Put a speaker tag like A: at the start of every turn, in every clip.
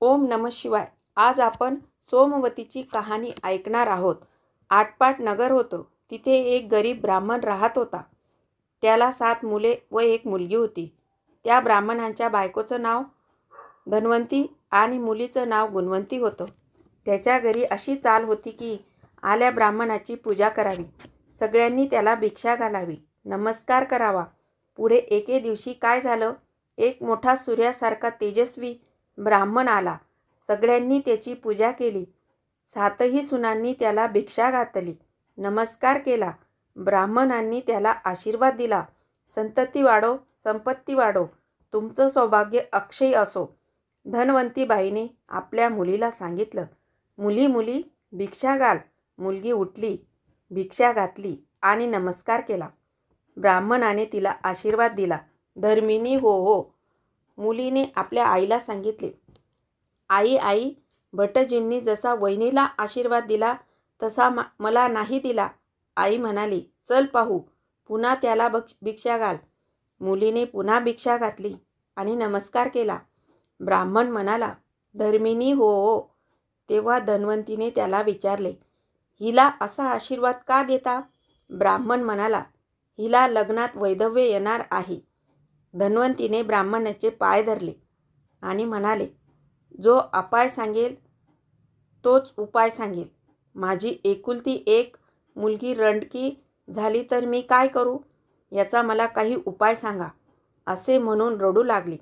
A: ओम नमः शिवाय. आज आपण सोमवतीची कहाणी ऐकणार आहोत. आटपाट नगर होतं. तिथे एक गरीब ब्राह्मण राहत होता. त्याला 7 मुले व 1 मुलगी होती. त्या ब्राह्मणाच्या बायकोचं नाव धन्वंती आणि मुलीचं नाव गुणवंती होतं. त्याच्या घरी अशी चाल होती की आल्या ब्राह्मणाची पूजा करावी, सगळ्यांनी त्याला भिक्षा घालावी, नमस्कार करावा. पुढे एके दिवशी काय झालं, एक मोठा सूर्यासारखा तेजस्वी ब्राह्मण आला. सगळ्यांनी त्याची पूजा केली. 7ही सुनांनी त्याला भिक्षा घातली, नमस्कार केला. ब्राह्मणांनी त्याला आशीर्वाद दिला, संतती वाढो, संपत्ती वाढो, तुमचं सौभाग्य अक्षय असो. धनवंती बाईने आपल्या मुलीला सांगितलं, मुली मुली भिक्षा घाल. मुलगी उठली, भिक्षा घातली आणि नमस्कार केला. ब्राह्मणाने तिला आशीर्वाद दिला, धर्मिणी हो हो. मुलीने आपल्या आईला सांगितले, आई आई, भटजींनी जसा वहिनीला आशीर्वाद दिला तसा मला नाही दिला. आई म्हणाली, चल पाहू, पुन्हा त्याला भिक्षा घाल. मुलीने पुन्हा भिक्षा घातली आणि नमस्कार केला. ब्राह्मण म्हणाला, धर्मिणी हो हो. तेव्हा धन्वंतीने त्याला विचारले, हिला असा आशीर्वाद का देता? ब्राह्मण म्हणाला, हिला लग्नात वैधव्य येणार आहे. धन्वंतीने ब्राह्मणाचे पाय धरले आणि म्हणाले, जो अपाय सांगेल तोच उपाय सांगेल. माझी एकुलती एक मुलगी रंडकी झाली तर मी काय करू? याचा मला काही उपाय सांगा. असे म्हणून रडू लागली.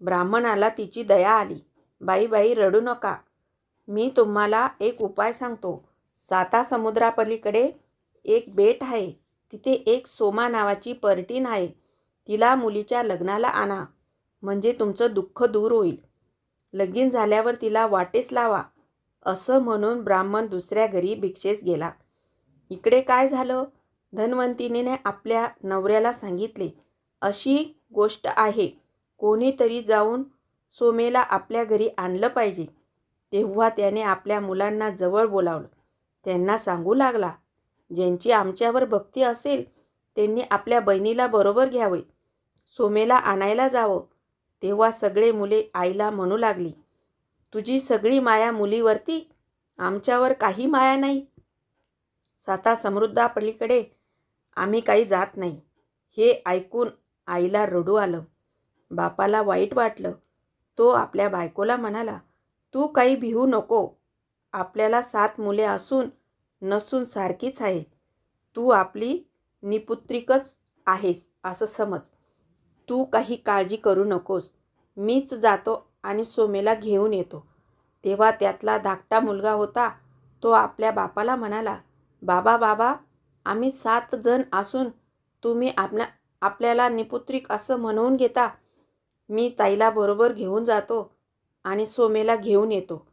A: ब्राह्मणाला तिची दया आली. बाई बाई रडू नका, मी तुम्हाला एक उपाय सांगतो. 7 समुद्रापलीकडे एक बेट आहे. तिथे एक सोमा नावाची पर्टीन आहे. तिला मुलीच्या लग्नाला आणा, म्हणजे तुमचं दुःख दूर होईल. लगीन झाल्यावर तिला वाटेस लावा. असं म्हणून ब्राह्मण दुसऱ्या घरी भिक्षेस गेला. इकडे काय झालं, धन्वंतीने आपल्या नवऱ्याला सांगितले, अशी गोष्ट आहे, कोणीतरी जाऊन सोमेला आपल्या घरी आणलं पाहिजे. तेव्हा त्याने आपल्या मुलांना जवळ बोलावलं. त्यांना सांगू लागला, ज्यांची आमच्यावर भक्ती असेल त्यांनी आपल्या बहिणीला बरोबर घ्यावे, सोमेला आणायला जावं. तेव्हा सगळे मुले आईला म्हणू लागली, तुझी सगळी माया मुलीवरती, आमच्यावर काही माया नाही. 7 समुद्रापलीकडे आम्ही काही जात नाही. हे ऐकून आईला रडू आलं. बापाला वाईट वाटलं. तो आपल्या बायकोला म्हणाला, तू काही भिवू नको. आपल्याला 7 मुले असून नसून सारखीच आहे. तू आपली निपुत्रिकच आहेस असं समज. तू काही काळजी करू नकोस. मीच जातो आणि सोमेला घेऊन येतो. तेव्हा त्यातला धाकटा मुलगा होता. तो आपल्या बापाला म्हणाला, बाबा बाबा, आम्ही 7 जण असून तुम्ही आपल्याला निपुत्रिक असं म्हणून घेता. मी ताईला बरोबर घेऊन जातो आणि सोमेला घेऊन येतो.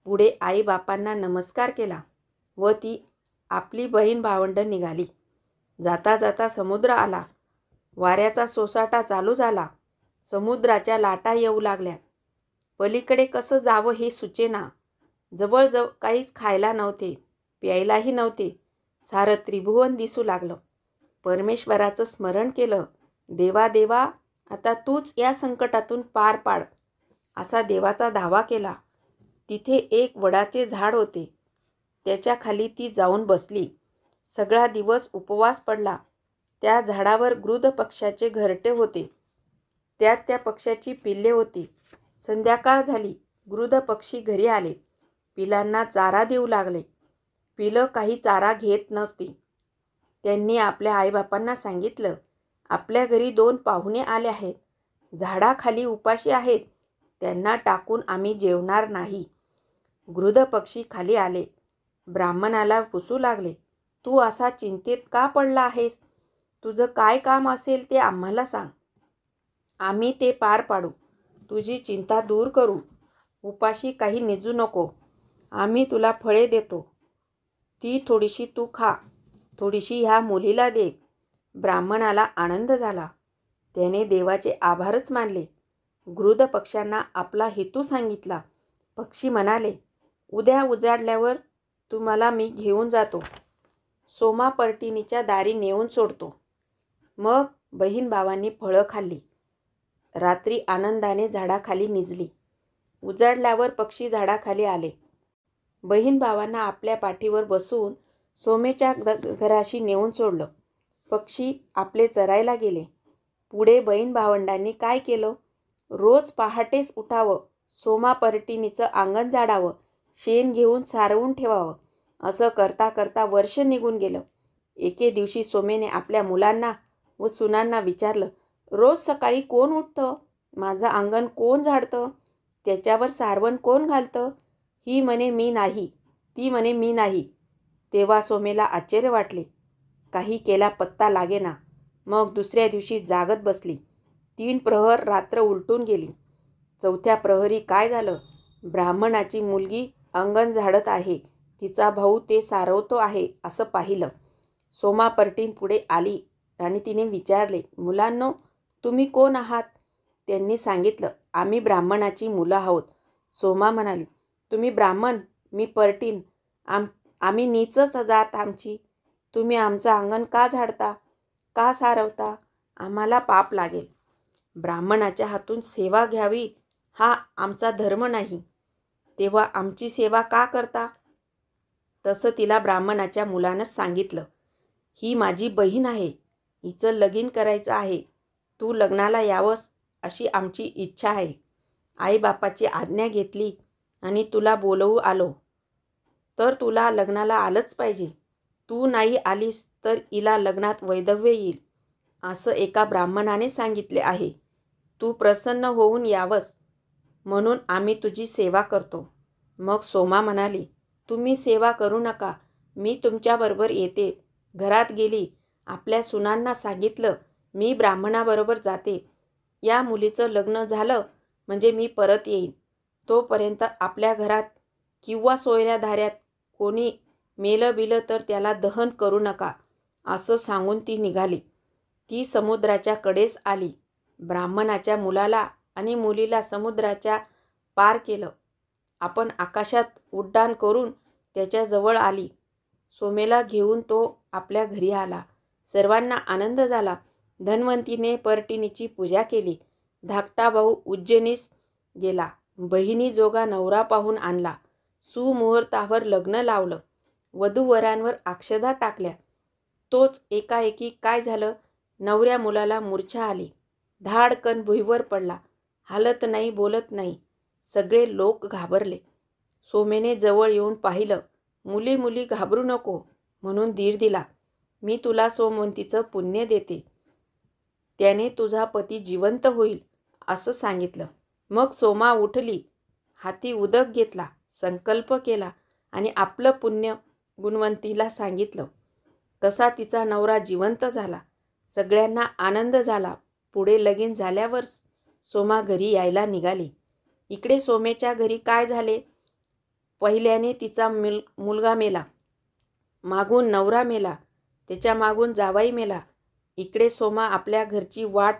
A: पुढे आई बापांना नमस्कार केला व ती आपली बहीण भावंड निघाली. जाता जाता समुद्र आला. वाऱ्याचा सोसाटा चालू झाला. समुद्राच्या लाटा येऊ लागल्या. पलीकडे कसं जावं हे सुचेना. जवळजवळ काहीच खायला नव्हते, प्यायलाही नव्हते. सारं त्रिभुवन दिसू लागलं. परमेश्वराचं स्मरण केलं. देवा देवा, आता तूच या संकटातून पार पाड, असा देवाचा धावा केला. तिथे एक वडाचे झाड होते. त्याच्या खाली ती जाऊन बसली. सगळा दिवस उपवास पडला. त्या झाडावर गरुड पक्ष्याचे घरटे होते. त्यात त्या पक्ष्याची पिल्ले होती. संध्याकाळ झाली. गरुड पक्षी घरी आले. पिलांना चारा देऊ लागले. पिलं काही चारा घेत नसती. त्यांनी आपल्या आईबापांना सांगितलं, आपल्या घरी 2 पाहुणे आले आहेत. झाडाखाली उपाशी आहेत. त्यांना टाकून आम्ही जेवणार नाही. गरुड पक्षी खाली आले. ब्राह्मणाला पुसू लागले, तू असा चिंतेत का पडला आहेस? तुझं काय काम असेल ते आम्हाला सांग, आम्ही ते पार पाडू. तुझी चिंता दूर करू. उपाशी काही निजू नको. आम्ही तुला फळे देतो. ती थोडीशी तू खा, थोडीशी ह्या मुलीला दे. ब्राह्मणाला आनंद झाला. त्याने देवाचे आभारच मानले. गरुड पक्ष्यांना आपला हेतू सांगितला. पक्षी म्हणाले, उद्या उजाडल्यावर तुम्हाला मी घेऊन जातो. सोमा पर्टिनीच्या दारी नेऊन सोडतो. मग बहीण भावांनी फळं खाल्ली. रात्री आनंदाने झाडाखाली निजली. उजाडल्यावर पक्षी झाडाखाली आले. बहीण भावांना आपल्या पाठीवर बसवून सोमेच्या घराशी नेऊन सोडलं. पक्षी आपले चरायला गेले. पुढे बहीण भावंडांनी काय केलं? रोज पहाटेच उठावं, सोमा परटिणीचं अंगण झाडावं, शेण घेऊन सारवून ठेवावं. असं करता करता वर्ष निघून गेलं. एके दिवशी सोमेने आपल्या मुलांना व सुनांना विचारलं, रोज सकाळी कोण उठतं? माझं अंगण कोण झाडतं? त्याच्यावर सारवण कोण घालतं? ही म्हणे मी नाही, ती म्हणे मी नाही. तेव्हा सोमेला आश्चर्य वाटले. काही केला पत्ता लागेना. मग दुसऱ्या दिवशी जागत बसली. 3 प्रहर रात्र उलटून गेली. 4थ्या प्रहरी काय झालं? ब्राह्मणाची मुलगी अंगण झाडत आहे, तिचा भाऊ ते सारवतो आहे असं पाहिलं. सोमा परटीन पुढे आली आणि तिने विचारले, मुलांनो, तुम्ही कोण आहात? त्यांनी सांगितलं, आम्ही ब्राह्मणाची मुलं आहोत. सोमा म्हणाली, तुम्ही ब्राह्मण, मी परटीन. आम्ही नीचच जात आमची. तुम्ही आमचं अंगण का झाडता, का सारवता? आम्हाला पाप लागेल. ब्राह्मणाच्या हातून सेवा घ्यावी हा आमचा धर्म नाही. तेव्हा आमची सेवा का करता? तसं तिला ब्राह्मणाच्या मुलानं सांगितलं. ही माझी बहीण आहे, हिचं लगीन करायचं आहे. तू लग्नाला यावंस अशी आमची इच्छा आहे. आईबापाची आज्ञा घेतली आणि तुला बोलवू आलो, तर तुला लग्नाला आलंच पाहिजे. तू नाही आलीस तर हिला लग्नात वैधव्य येईल असं एका ब्राह्मणाने सांगितले आहे. तू प्रसन्न होऊन यावंस म्हणून आम्ही तुझी सेवा करतो. मग सोमा म्हणाली, तुम्ही सेवा करू नका, मी तुमच्याबरोबर येते. घरात गेली. आपल्या सुनांना सांगितलं, मी ब्राह्मणाबरोबर जाते. या मुलीचं लग्न झालं म्हणजे मी परत येईन. तोपर्यंत आपल्या घरात किंवा सोयऱ्या धाऱ्यात कोणी मेलं बिलं तर त्याला दहन करू नका असं सांगून ती निघाली. ती समुद्राच्या कडेस आली. ब्राह्मणाच्या मुलाला आणि मुलीला समुद्राच्या पार केलं. आपण आकाशात उड्डाण करून त्याच्याजवळ आली. सोमेला घेऊन तो आपल्या घरी आला. सर्वांना आनंद झाला. धन्वंतीने परटिणीची पूजा केली. धाकटा भाऊ उज्जैनीस गेला. बहिणी जोगा नवरा पाहून आणला. सुमुहूर्तावर लग्न लावलं. वधूवरांवर अक्षदा टाकल्या. तोच एकाएकी काय झालं? नवऱ्या मुलाला मूर्छा आली. धाडकन भुईवर पडला. हालत नाही, बोलत नाही. सगळे लोक घाबरले. सोमेने जवळ येऊन पाहिलं. मुली मुली घाबरू नको म्हणून धीर दिला. मी तुला सोमवंतीचं पुण्य देते, त्याने तुझा पती जिवंत होईल असं सांगितलं. मग सोमा उठली. हाती उदक घेतला, संकल्प केला आणि आपलं पुण्य गुणवंतीला सांगितलं. तसा तिचा नवरा जिवंत झाला. सगळ्यांना आनंद झाला. पुढे लगीन झाल्यावर सोमा घरी यायला निघाली. इकडे सोमेच्या घरी काय झाले? पहिल्याने तिचा मुलगा मेला, मागून नवरा मेला, त्याच्या मागून जावाई मेला. इकडे सोमा आपल्या घरची वाट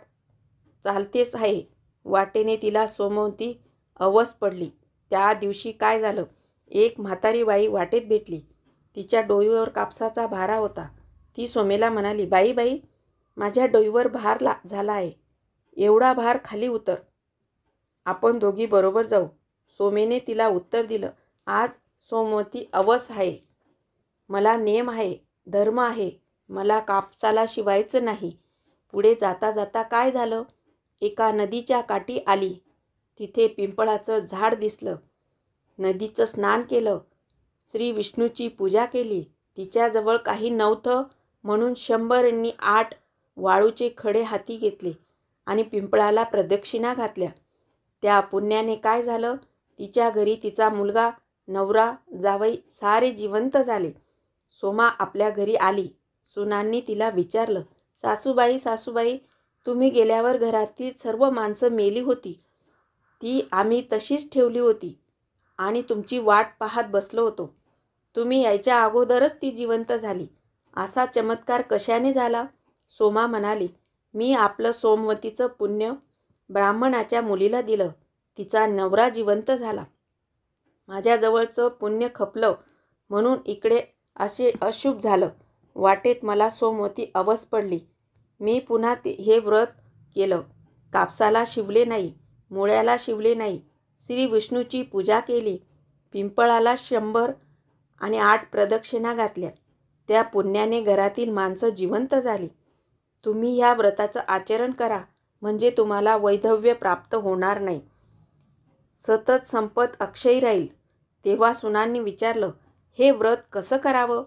A: चालतेच आहे. वाटेने तिला सोमवंती अवस पडली. त्या दिवशी काय झालं? एक म्हातारी बाई वाटेत भेटली. तिच्या डोईवर कापसाचा भारा होता. ती सोमेला म्हणाली, बाई बाई, माझ्या डोईवर भार झाला आहे. एवढा भार खाली उतर, आपण दोघी बरोबर जाऊ. सोमेने तिला उत्तर दिलं, आज सोमवती अवस आहे. मला नेम आहे, धर्म आहे. मला कापसाला शिवायचं नाही. पुढे जाता जाता काय झालं? एका नदीच्या काठी आली. तिथे पिंपळाचं झाड दिसलं. नदीचं स्नान केलं. श्री विष्णूची पूजा केली. तिच्याजवळ काही नव्हतं म्हणून 108 वाळूचे खडे हाती घेतले आणि पिंपळाला प्रदक्षिणा घातल्या. त्या पुण्याने काय झालं? तिच्या घरी तिचा मुलगा, नवरा, जावई सारे जिवंत झाले. सोमा आपल्या घरी आली. सुनांनी तिला विचारलं, सासूबाई सासूबाई, तुम्ही गेल्यावर घरातील सर्व माणसं मेली होती. ती आम्ही तशीच ठेवली होती आणि तुमची वाट पाहत बसलो होतो. तुम्ही यायच्या अगोदरच ती जिवंत झाली. असा चमत्कार कशाने झाला? सोमा म्हणाली, मी आपलं सोमवतीचं पुण्य ब्राह्मणाच्या मुलीला दिलं. तिचा नवरा जिवंत झाला. माझ्याजवळचं पुण्य खपलं म्हणून इकडे असे अशुभ झालं. वाटेत मला सोमवती अवस पडली. मी पुन्हा हे व्रत केलं. कापसाला शिवले नाही, मुळ्याला शिवले नाही. श्री विष्णूची पूजा केली. पिंपळाला 100 आणि 8 प्रदक्षिणा घातल्या. त्या पुण्याने घरातील माणसं जिवंत झाली. तुम्ही ह्या व्रताचं आचरण करा, म्हणजे तुम्हाला वैधव्य प्राप्त होणार नाही. सतत संपत अक्षयी राहील. तेव्हा सुनांनी विचारलं, हे व्रत कसं करावं?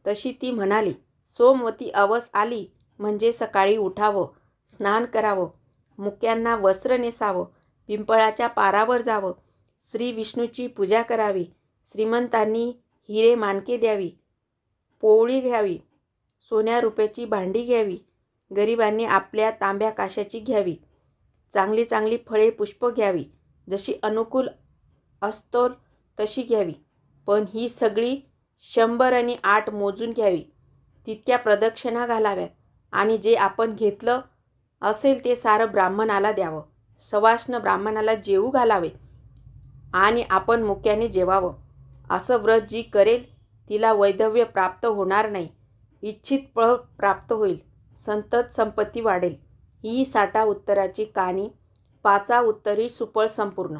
A: तशी ती म्हणाली, सोमवती अवस आली म्हणजे सकाळी उठावं, स्नान करावं, मुक्यांना वस्त्र नेसावं, पिंपळाच्या पारावर जावं, श्री विष्णूची पूजा करावी, श्रीमंतांनी हिरे माणके द्यावी, पोवळी घ्यावी, सोन्या रुपयाची भांडी घ्यावी, गरिबांनी आपल्या तांब्या काशाची घ्यावी, चांगली चांगली फळे पुष्प घ्यावी, जशी अनुकूल असतोल तशी घ्यावी. पण ही सगळी 100 आणि 8 मोजून घ्यावी. तितक्या प्रदक्षिणा घालाव्यात आणि जे आपण घेतलं असेल ते सारं ब्राह्मणाला द्यावं. सवाष्ण ब्राह्मणाला जेवू घालावे आणि आपण मुक्याने जेवावं. असं व्रत जी करेल तिला वैधव्य प्राप्त होणार नाही. इच्छित फळ प्राप्त होईल. संतत संपत्ती वाढेल. ही 60 उत्तराची कहाणी. 5 उत्तरी सुफळ संपूर्ण.